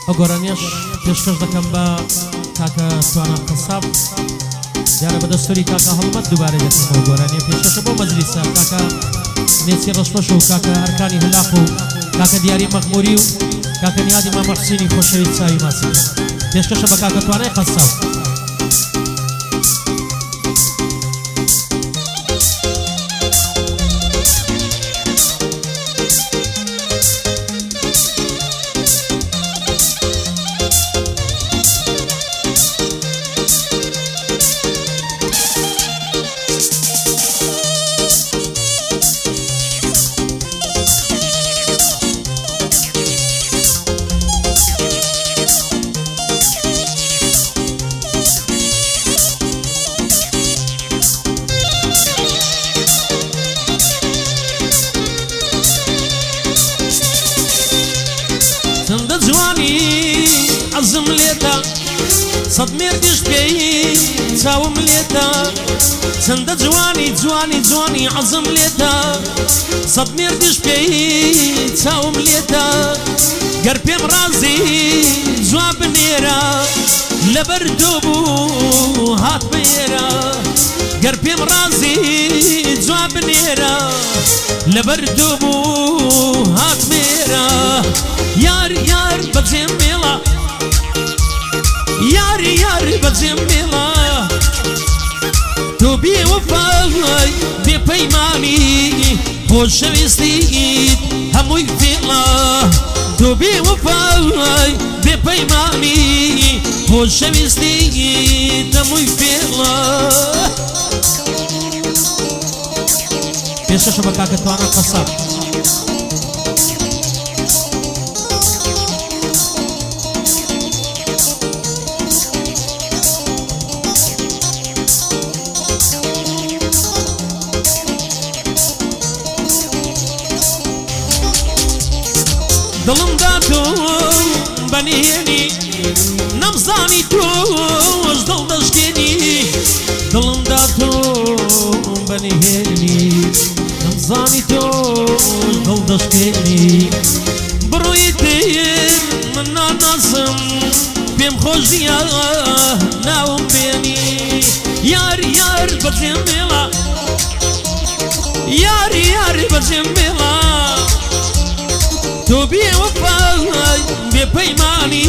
ئەو گۆرانیش پێشکەش دەکەم بە کاکە توانە قەساب دیارە بە دەستوری کاکە هەڵمەت دووبارە دەکەمەوە گۆرانیە پێشکەشە بۆ مەجلیسە کاکە نێچی ڕەشپەش و کاکە ئەرکانی هەلاق و کاکە دیاری مەخموری و کاکە نیادی مامە حوسێنی خۆشەویست چاوی ماسی پێشکەشە بە کاکە توانای قەساب عزم لێتە سەد مێردیش پێی چاوم لێتە چەندە جوانی عزم لێتە سەد مێردیش پێی چاوم لێتە گەر پێم ڕازی جوان بنێرە لەبەر تۆ بوو هات بێرە گەر پێم ڕازی جوان بنێرە لەبەر تۆ بوو هات بێرە یار بەجێم مێڵە یار بەجێم مێڵە تۆ بێوەفای بێپەیمانی خۆشەویستیت هەمووی فێڵە تۆ بێوەفای بێپەیمانی خۆشەویستیت هەمووی فێڵە پێشکەشە بە کاکە توانە قەساب دڵم دا تۆ بەنێنی نەمزانی تۆش دڵ دەشکێنی دڵم دا تۆ بەنێنی نەمزانی تۆش دڵ دەشکێنی بڕۆی تێم من ناناسم پێم خۆشیە ناوم بێنی یار بەجێم مێڵە یار بەجێم مێڵە تۆ بێوەفای بێپەیمانی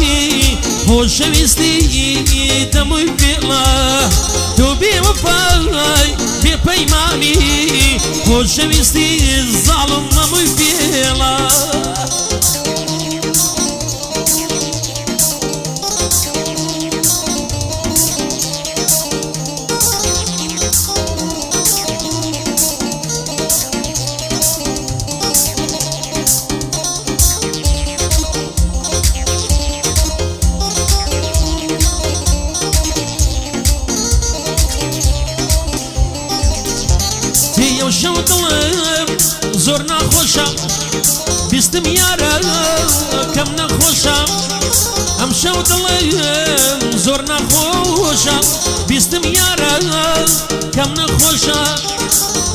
خۆشەویستیت هەمووی فێڵە تۆ بێوەفای بێپەیمانی خۆشەویستیت زاڵم هەمووی فێڵە شەو دڵم زۆر ناخۆشە بیستم یارە کەم نەخۆشە ئەم شەو دڵم زۆر ناخۆشە بیستم یارە کەم نەخۆشە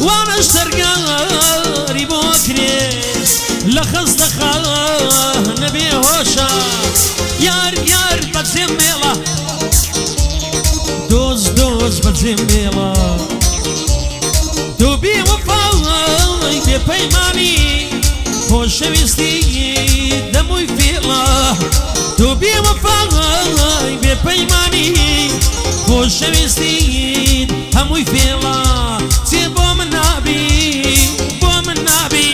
وانەش دەرگاری بۆ کرێ لە خەستەخە نەبێ هۆشە یار بەجێم مێڵە دۆز بەجێم مێڵە تۆ بێوەفای بێپەیمانی خۆشەویستیت هەمووی فێڵە تۆ بێوەفای بێپەیمانی خۆشەویستیت هەمووی فێڵە چێ بۆ من نابی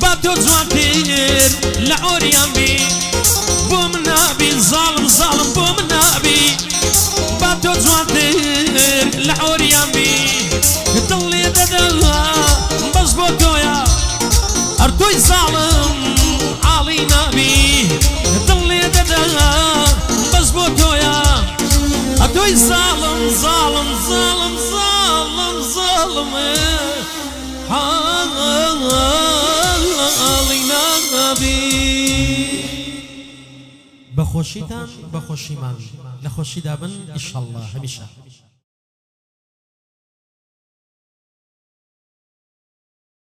با تۆ جوانتر لە ئۆریان بی بۆ من نابی زاڵم بۆ من نابی با تۆ جوانتر لە ئۆریان بی دڵ لێ دەدا بەس بۆ تۆیە هەر تۆی زاڵم ئاڵی نابی دڵ لێ دەدا بەس بۆ تۆیە هەر تۆی زاڵم ئاڵی نابی بەخۆشیتان بەخۆشیمان لە خۆشیدا بن ئینشەڵڵا هەمیشە